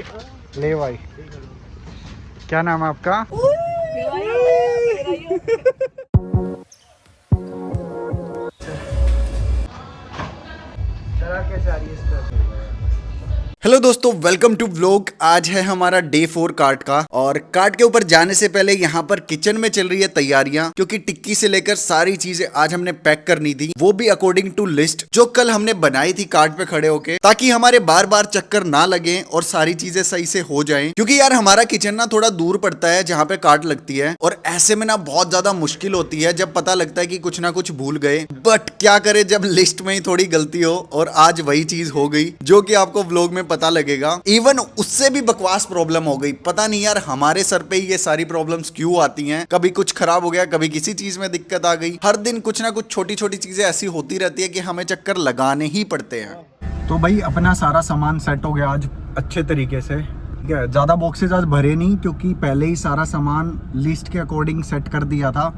ले भाई, क्या नाम है आपका? कैसे आ रही है इस पर? हेलो दोस्तों, वेलकम टू व्लॉग। आज है हमारा डे 4 कार्ट का, और कार्ट के ऊपर जाने से पहले यहाँ पर किचन में चल रही है तैयारियां, क्योंकि टिक्की से लेकर सारी चीजें आज हमने पैक करनी थी, वो भी अकॉर्डिंग टू लिस्ट जो कल हमने बनाई थी कार्ट पे खड़े होके, ताकि हमारे बार बार चक्कर ना लगे और सारी चीजें सही से हो जाएं। क्योंकि यार हमारा किचन ना थोड़ा दूर पड़ता है जहाँ पे कार्ट लगती है, और ऐसे में ना बहुत ज्यादा मुश्किल होती है जब पता लगता है कि कुछ ना कुछ भूल गए। बट क्या करे जब लिस्ट में ही थोड़ी गलती हो, और आज वही चीज हो गई जो कि आपको व्लॉग में पता लगेगा। इवन उससे भी बकवास प्रॉब्लम हो गई। पता नहीं यार हमारे सर पे ही ये सारी प्रॉब्लम्स क्यों आती हैं। कभी कुछ खराब हो गया, कभी किसी चीज में दिक्कत आ गई। हर दिन कुछ ना कुछ छोटी छोटी चीजें ऐसी होती रहती है कि हमें चक्कर लगाने ही पड़ते हैं। तो भाई अपना सारा सामान सेट हो गया आज अच्छे तरीके से। ज्यादा बॉक्सेस आज भरे नहीं, क्योंकि पहले ही सारा सामान लिस्ट के अकॉर्डिंग सेट कर दिया था,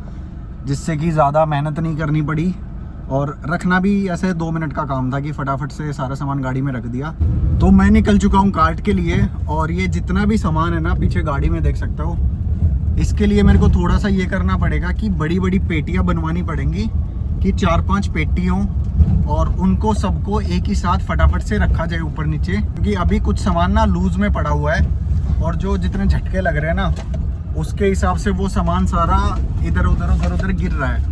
जिससे कि ज्यादा मेहनत नहीं करनी पड़ी। और रखना भी ऐसे 2 मिनट का काम था कि फटाफट से सारा सामान गाड़ी में रख दिया। तो मैं निकल चुका हूँ कार्ट के लिए, और ये जितना भी सामान है ना पीछे गाड़ी में देख सकते हो, इसके लिए मेरे को थोड़ा सा ये करना पड़ेगा कि बड़ी बड़ी पेटियाँ बनवानी पड़ेंगी, कि 4-5 पेटी हों और उनको सबको एक ही साथ फटाफट से रखा जाए ऊपर नीचे। क्योंकि अभी कुछ सामान ना लूज में पड़ा हुआ है, और जो जितने झटके लग रहे हैं ना उसके हिसाब से वो सामान सारा इधर उधर गिर रहा है।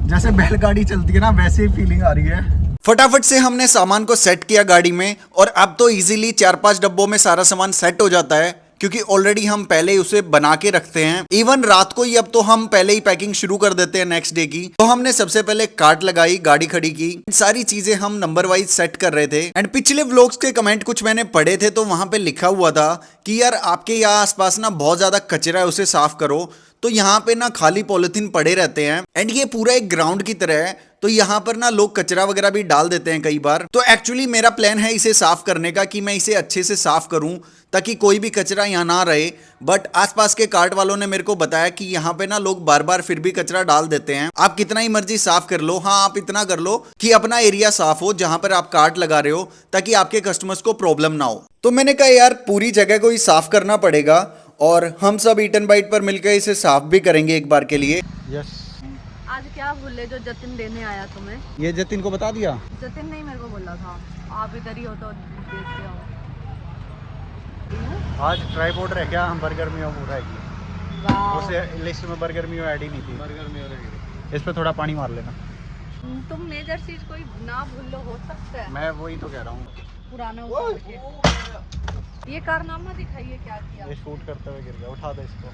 जैसे बैलगाड़ी चलती है ना, वैसे ही फीलिंग आ रही है। फटाफट से हमने सामान को सेट किया गाड़ी में, और अब तो इजीली 4-5 डब्बों में सारा सामान सेट हो जाता है, क्योंकि ऑलरेडी हम पहले ही उसे बना के रखते हैं। इवन रात को ही अब तो हम पहले ही पैकिंग शुरू कर देते हैं नेक्स्ट डे की। तो हमने सबसे पहले कार्ट लगाई, गाड़ी खड़ी की, सारी चीजें हम नंबर वाइज सेट कर रहे थे। एंड पिछले व्लॉग्स के कमेंट कुछ मैंने पढ़े थे, तो वहां पे लिखा हुआ था कि यार आपके यहाँ आसपास ना बहुत ज्यादा कचरा है, उसे साफ करो। तो यहाँ पे ना खाली पॉलिथीन पड़े रहते हैं, एंड ये पूरा एक ग्राउंड की तरह है, तो यहाँ पर ना लोग कचरा वगैरह भी डाल देते हैं कई बार। तो एक्चुअली मेरा प्लान है इसे साफ करने का, कि मैं इसे अच्छे से साफ करूं ताकि कोई भी कचरा यहाँ ना रहे। बट आसपास के कार्ट वालों ने मेरे को बताया कि यहाँ पे ना लोग बार बार फिर भी कचरा डाल देते हैं। आप कितना ही मर्जी साफ कर लो, हाँ आप इतना कर लो कि अपना एरिया साफ हो जहां पर आप कार्ट लगा रहे हो, ताकि आपके कस्टमर्स को प्रॉब्लम ना हो। तो मैंने कहा यार पूरी जगह को ही साफ करना पड़ेगा, और हम सब ईट एंड बाइट पर मिलकर इसे साफ भी करेंगे एक बार के लिए। यस। आज क्या भूले जो जतिन देने आया तुम्हें? ये जतिन को बता दिया? जतिन नहीं मेरे को बोला था, आप इधर ही हो तो देखते हो। आज ट्राइपॉड रह गया, हम बर्गर मियो पूरा है, उसे लिस्ट में बर्गर मियो ऐड ही नहीं थी। बर्गर मियो रह, इस पे थोड़ा पानी मार लेना। तुम मेजर चीज कोई ना भूल लो, हो सकता है। मैं वही तो कह रहा हूँ। पुराना ये कारनामा दिखाइए क्या किया। ये शूट करते हुए गिर गया, उठा दे इसको।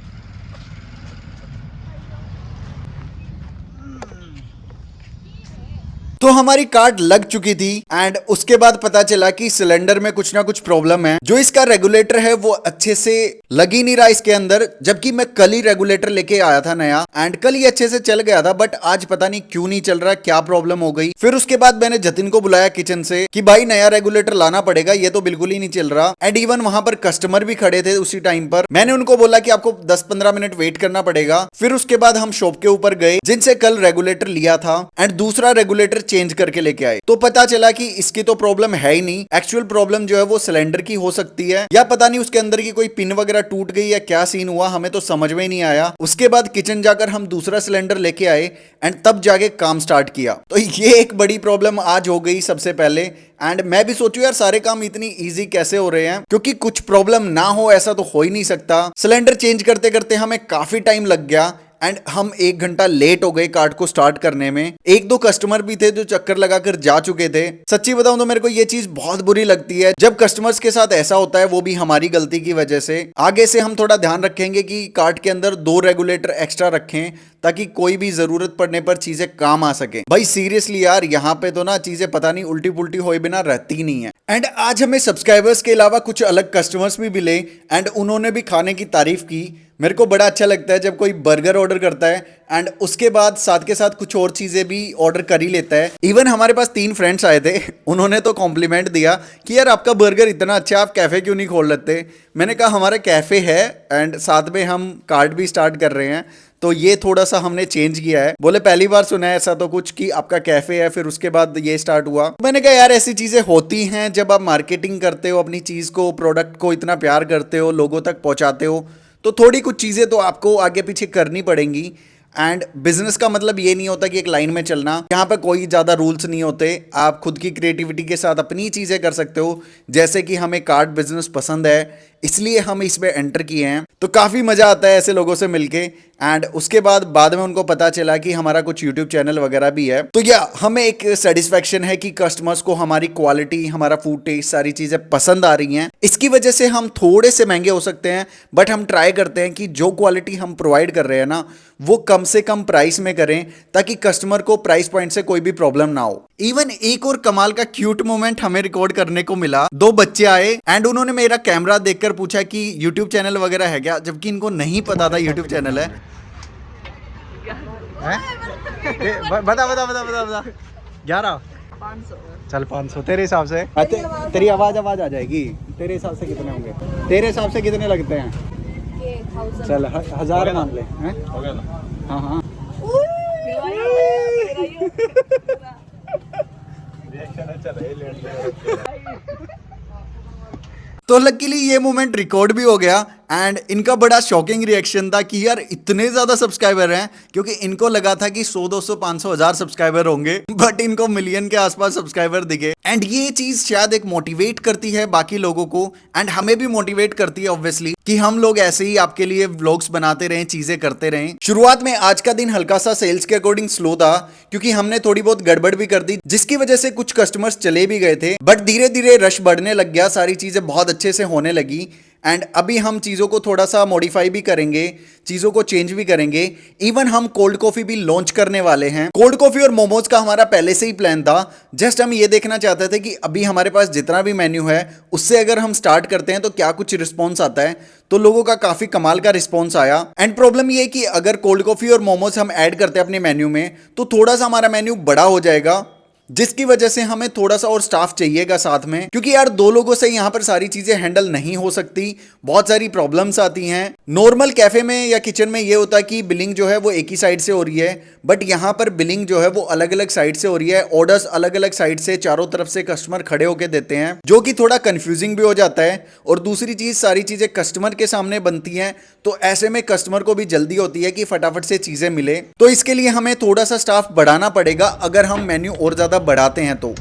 तो हमारी कार्ट लग चुकी थी, एंड उसके बाद पता चला कि सिलेंडर में कुछ ना कुछ प्रॉब्लम है। जो इसका रेगुलेटर है वो अच्छे से लग ही नहीं रहा इसके अंदर, जबकि मैं कल ही रेगुलेटर लेके आया था नया, एंड कल ही अच्छे से चल गया था। बट आज पता नहीं क्यों नहीं चल रहा, क्या प्रॉब्लम हो गई। फिर उसके बाद मैंने जतिन को बुलाया किचन से कि भाई नया रेगुलेटर लाना पड़ेगा, ये तो बिल्कुल ही नहीं चल रहा। एंड इवन वहां पर कस्टमर भी खड़े थे उसी टाइम पर। मैंने उनको बोला कि आपको 10-15 मिनट वेट करना पड़ेगा। फिर उसके बाद हम शॉप के ऊपर गए जिनसे कल रेगुलेटर लिया था, एंड दूसरा रेगुलेटर चेंज करके लेके आए। तो पता चला कि इसकी तो प्रॉब्लम है ही नहीं, एक्चुअल प्रॉब्लम जो है वो सिलेंडर की हो सकती है, या पता नहीं उसके अंदर की कोई पिन वगैरह टूट गई या क्या सीन हुआ, हमें तो समझ में ही नहीं आया। उसके बाद किचन जाकर हम दूसरा सिलेंडर लेके आए, एंड तब जाके काम स्टार्ट किया। तो ये एक बड़ी प्रॉब्लम आज हो गई सबसे पहले। एंड मैं भी सोचू यार सारे काम इतनी इजी कैसे हो रहे हैं, क्योंकि कुछ प्रॉब्लम ना हो ऐसा तो हो ही नहीं सकता। सिलेंडर चेंज करते करते हमें काफी टाइम लग गया, एंड हम 1 घंटा लेट हो गए कार्ट को स्टार्ट करने में। 1-2 कस्टमर भी थे जो चक्कर लगाकर जा चुके थे। सच्ची बताऊं तो मेरे को ये चीज बहुत बुरी लगती है जब कस्टमर्स के साथ ऐसा होता है, वो भी हमारी गलती की वजह से। आगे से हम थोड़ा ध्यान रखेंगे कि कार्ट के अंदर 2 रेगुलेटर एक्स्ट्रा रखें, ताकि कोई भी जरूरत पड़ने पर चीजें काम आ सके। भाई सीरियसली यार यहाँ पे तो ना चीजें पता नहीं उल्टी पुल्टी होए बिना रहती नहीं है। एंड आज हमें सब्सक्राइबर्स के अलावा कुछ अलग कस्टमर्स भी मिले, एंड उन्होंने भी खाने की तारीफ की। मेरे को बड़ा अच्छा लगता है जब कोई बर्गर ऑर्डर करता है एंड उसके बाद साथ के साथ कुछ और चीज़ें भी ऑर्डर कर ही लेता है। इवन हमारे पास 3 फ्रेंड्स आए थे, उन्होंने तो कॉम्प्लीमेंट दिया कि यार आपका बर्गर इतना अच्छा है, आप कैफ़े क्यों नहीं खोल लेते। मैंने कहा हमारा कैफ़े है एंड साथ में हम कार्ट भी स्टार्ट कर रहे हैं, तो ये थोड़ा सा हमने चेंज किया है। बोले पहली बार सुना है ऐसा तो कुछ कि आपका कैफ़े है, फिर उसके बाद ये स्टार्ट हुआ। मैंने कहा यार ऐसी चीज़ें होती हैं जब आप मार्केटिंग करते हो, अपनी चीज़ को, प्रोडक्ट को इतना प्यार करते हो, लोगों तक पहुँचाते हो, तो थोड़ी कुछ चीज़ें तो आपको आगे पीछे करनी पड़ेंगी। एंड बिजनेस का मतलब ये नहीं होता कि एक लाइन में चलना, यहाँ पे कोई ज़्यादा रूल्स नहीं होते, आप खुद की क्रिएटिविटी के साथ अपनी चीज़ें कर सकते हो। जैसे कि हमें कार्ड बिजनेस पसंद है, इसलिए हम इसमें एंटर किए हैं, तो काफ़ी मज़ा आता है ऐसे लोगों से मिलके। एंड उसके बाद में उनको पता चला कि हमारा कुछ यूट्यूब चैनल वगैरह भी है, तो या हमें एक सेटिस्फेक्शन है कि कस्टमर्स को हमारी क्वालिटी, हमारा फूड टेस्ट, सारी चीज़ें पसंद आ रही हैं। इसकी वजह से हम थोड़े से महंगे हो सकते हैं, बट हम ट्राई करते हैं कि जो क्वालिटी हम प्रोवाइड कर रहे हैं ना, वो कम से कम प्राइस में करें, ताकि कस्टमर को प्राइस पॉइंट से कोई भी प्रॉब्लम ना हो। इवन एक और कमाल का क्यूट मोमेंट हमें रिकॉर्ड करने को मिला। 2 बच्चे आए एंड उन्होंने मेरा कैमरा देखकर पूछा कि यूट्यूब चैनल वगैरह है क्या, जबकि इनको नहीं पता था यूट्यूब चैनल है। बता 11 500 चल 500 तेरे हिसाब से। तेरी आवाज आ जाएगी। तेरे हिसाब से कितने होंगे? तेरे हिसाब से कितने लगते हैं? चल 1000 मान ले। हो गया ना? हाँ हाँ। तो लकीली ये मोमेंट रिकॉर्ड भी हो गया एंड इनका बड़ा शॉकिंग रिएक्शन था कि यार इतने ज़्यादा सब्सक्राइबर हैं, क्योंकि इनको लगा था कि 100, 200, 500, 1000 सब्सक्राइबर होंगे, बट इनको मिलियन के आसपास सब्सक्राइबर दिखे। एंड ये चीज़ शायद एक मोटिवेट करती है बाकी लोगों को, एंड हमें भी मोटिवेट करती है ऑब्वियसली, कि हम लोग ऐसे ही आपके लिए व्लॉग्स बनाते रहें, चीज़ें करते रहें। शुरुआत में आज का दिन हल्का सा सेल्स के अकॉर्डिंग स्लो था, क्योंकि हमने थोड़ी बहुत गड़बड़ भी कर दी, जिसकी वजह से कुछ कस्टमर्स चले भी गए थे, बट धीरे धीरे रश बढ़ने लग गया, सारी चीज़ें बहुत अच्छे से होने लगी। एंड अभी हम चीज़ों को थोड़ा सा मॉडिफाई भी करेंगे, चीज़ों को चेंज भी करेंगे। इवन हम कोल्ड कॉफ़ी भी लॉन्च करने वाले हैं। कोल्ड कॉफ़ी और मोमोज का हमारा पहले से ही प्लान था, जस्ट हम ये देखना चाहते थे कि अभी हमारे पास जितना भी मेन्यू है उससे अगर हम स्टार्ट करते हैं तो क्या कुछ रिस्पॉन्स आता है। तो लोगों का काफ़ी कमाल का रिस्पॉन्स आया। एंड प्रॉब्लम ये है कि अगर कोल्ड कॉफ़ी और मोमोज हम ऐड करते हैं अपने मेन्यू में, तो थोड़ा सा हमारा मेन्यू बड़ा हो जाएगा, जिसकी वजह से हमें थोड़ा सा और स्टाफ चाहिएगा साथ में, क्योंकि यार 2 लोगों से यहाँ पर सारी चीजें हैंडल नहीं हो सकती, बहुत सारी प्रॉब्लम्स आती हैं। नॉर्मल कैफे में या किचन में ये होता है कि बिलिंग जो है वो एक ही साइड से हो रही है, बट यहाँ पर बिलिंग जो है वो अलग अलग साइड से हो रही है। ऑर्डर्स अलग अलग साइड से, चारों तरफ से कस्टमर खड़े होकर देते हैं, जो कि थोड़ा कंफ्यूजिंग भी हो जाता है। और दूसरी चीज, सारी चीजें कस्टमर के सामने बनती हैं, तो ऐसे में कस्टमर को भी जल्दी होती है कि फटाफट से चीजें मिले। तो इसके लिए हमें थोड़ा सा स्टाफ बढ़ाना पड़ेगा, अगर हम मेन्यू और ज्यादा बढ़ाते हैं तो।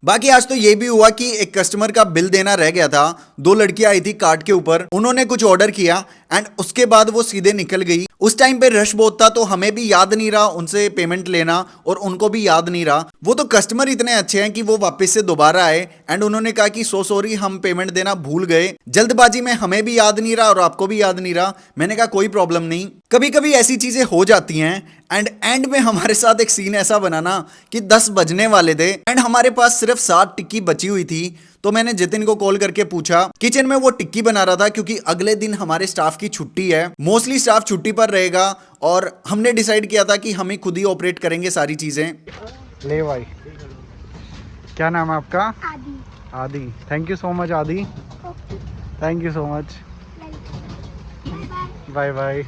बाकी आज तो ये भी हुआ कि एक कस्टमर का बिल देना रह गया था। 2 लड़कियां आई थी कार्ट के ऊपर, उन्होंने कुछ ऑर्डर किया एंड उसके बाद वो सीधे निकल गई। उस टाइम पे रश बहुत था, तो हमें भी याद नहीं रहा उनसे पेमेंट लेना, और उनको भी याद नहीं रहा। वो तो कस्टमर इतने अच्छे हैं कि वो वापस से दोबारा आए एंड उन्होंने कहा कि सॉरी, हम पेमेंट देना भूल गए। जल्दबाजी में हमें भी याद नहीं रहा और आपको भी याद नहीं रहा। मैंने कहा कोई प्रॉब्लम नहीं, कभी कभी ऐसी चीजें हो जाती हैं। एंड में हमारे साथ एक सीन ऐसा बना ना कि 10 बजने वाले थे एंड हमारे पास सिर्फ 7 टिक्की बची हुई थी। तो मैंने जितिन को कॉल करके पूछा, किचन में वो टिक्की बना रहा था, क्योंकि अगले दिन हमारे स्टाफ की छुट्टी है, मोस्टली स्टाफ छुट्टी पर रहेगा, और हमने डिसाइड किया था कि हम ही खुद ही ऑपरेट करेंगे सारी चीजें। ले भाई, क्या नाम है आपका? Aadi. Aadi, thank you so much Aadi, thank you so much, bye bye.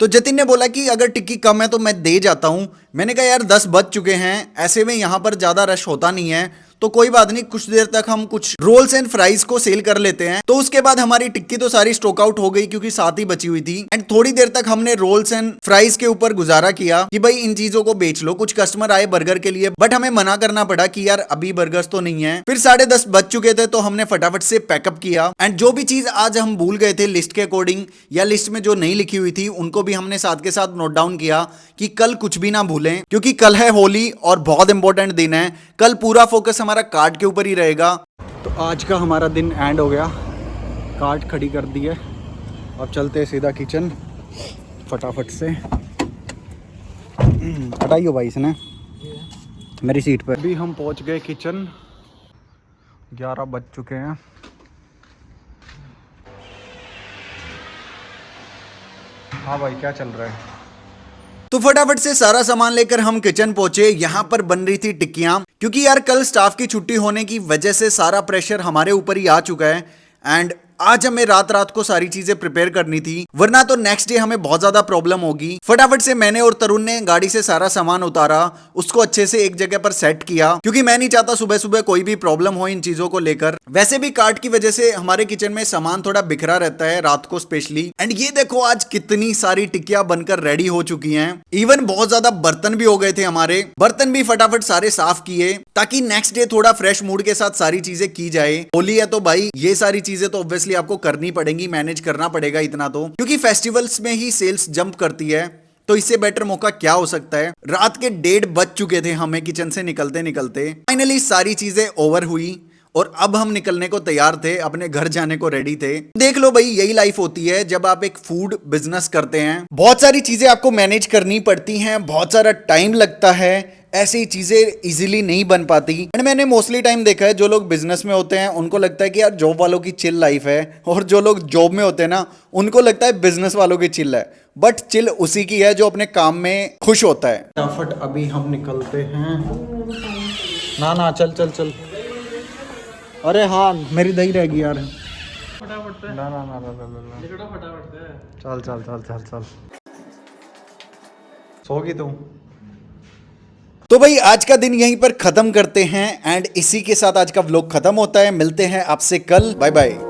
तो जतिन ने बोला कि अगर टिक्की कम है तो मैं दे जाता हूं। मैंने कहा यार 10 बज चुके हैं, ऐसे में यहां पर ज्यादा रश होता नहीं है, तो कोई बात नहीं, कुछ देर तक हम कुछ रोल्स एंड फ्राइज को सेल कर लेते हैं। तो उसके बाद हमारी टिक्की तो सारी स्टॉक आउट हो गई, क्योंकि 7 ही बची हुई थी। एंड थोड़ी देर तक हमने रोल्स एंड फ्राइज के ऊपर गुजारा किया कि भाई इन चीजों को बेच लो। कुछ कस्टमर आए बर्गर के लिए, बट हमें मना करना पड़ा कि यार अभी बर्गर्स तो नहीं है। फिर 10:30 बज चुके थे, तो हमने फटाफट से पैकअप किया। एंड जो भी चीज आज हम भूल गए थे लिस्ट के अकॉर्डिंग, या लिस्ट में जो नहीं लिखी हुई थी, उनको भी हमने साथ के साथ नोट डाउन किया कि कल कुछ भी ना भूलें, क्योंकि कल है होली और बहुत इंपॉर्टेंट दिन है। कल पूरा फोकस हमारा कार्ड के ऊपर ही रहेगा। तो आज का हमारा दिन एंड हो गया, कार्ट खड़ी कर दी है, अब चलते हैं सीधा किचन फटाफट से। हटाइयो भाई इसने मेरी सीट पर। अभी हम पहुंच गए किचन, 11 बज चुके हैं। हाँ भाई, क्या चल रहा है? तो फटाफट से सारा सामान लेकर हम किचन पहुंचे। यहाँ पर बन रही थी टिक्कियां, क्योंकि यार कल स्टाफ की छुट्टी होने की वजह से सारा प्रेशर हमारे ऊपर ही आ चुका है। एंड आज हमें रात रात को सारी चीजें प्रिपेयर करनी थी, वरना तो नेक्स्ट डे हमें बहुत ज्यादा प्रॉब्लम होगी। फटाफट से मैंने और तरुण ने गाड़ी से सारा सामान उतारा, उसको अच्छे से एक जगह पर सेट किया, क्योंकि मैं नहीं चाहता सुबह सुबह कोई भी प्रॉब्लम हो इन चीजों को लेकर। वैसे भी कार्ट की वजह से हमारे किचन में सामान थोड़ा बिखरा रहता है रात को स्पेशली। एंड ये देखो आज कितनी सारी टिक्कियां बनकर रेडी हो चुकी हैं। इवन बहुत ज्यादा बर्तन भी हो गए थे हमारे, बर्तन भी फटाफट सारे साफ किए, ताकि नेक्स्ट डे थोड़ा फ्रेश मूड के साथ सारी चीजें की जाए। होली है तो भाई ये सारी चीजें तो ऑब्वियसली आपको करनी पड़ेंगी, मैनेज करना पड़ेगा इतना तो, क्योंकि फेस्टिवल्स में ही सेल्स जंप करती है। तो इससे बेटर मौका क्या हो सकता है। रात के 1:30 बज चुके थे हमें किचन से निकलते निकलते। फाइनली सारी चीजें ओवर हुई और अब हम निकलने को तैयार थे, अपने घर जाने को रेडी थे। देख लो भाई, यही लाइफ होती है जब आप एक फूड बिजनेस करते हैं। बहुत सारी चीजें आपको मैनेज करनी पड़ती हैं, बहुत सारा टाइम लगता है, ऐसी चीजें इजीली नहीं बन पाती। एंड मैंने मोस्टली टाइम देखा है जो लोग बिजनेस में होते हैं उनको लगता है कि यार जॉब वालों की चिल लाइफ है, और जो लोग जॉब में होते हैं ना उनको लगता है बिजनेस वालों की चिल है। बट चिल उसी की है जो अपने काम में खुश होता है। फटाफट अभी हम निकलते हैं। ना चल चल चल। अरे हाँ, मेरी दही रहेगी यार। फटाफट ना चल चल चल चल चल। सोगी तुम? तो भाई आज का दिन यहीं पर खत्म करते हैं, एंड इसी के साथ आज का व्लॉग खत्म होता है। मिलते हैं आपसे कल, बाय बाय।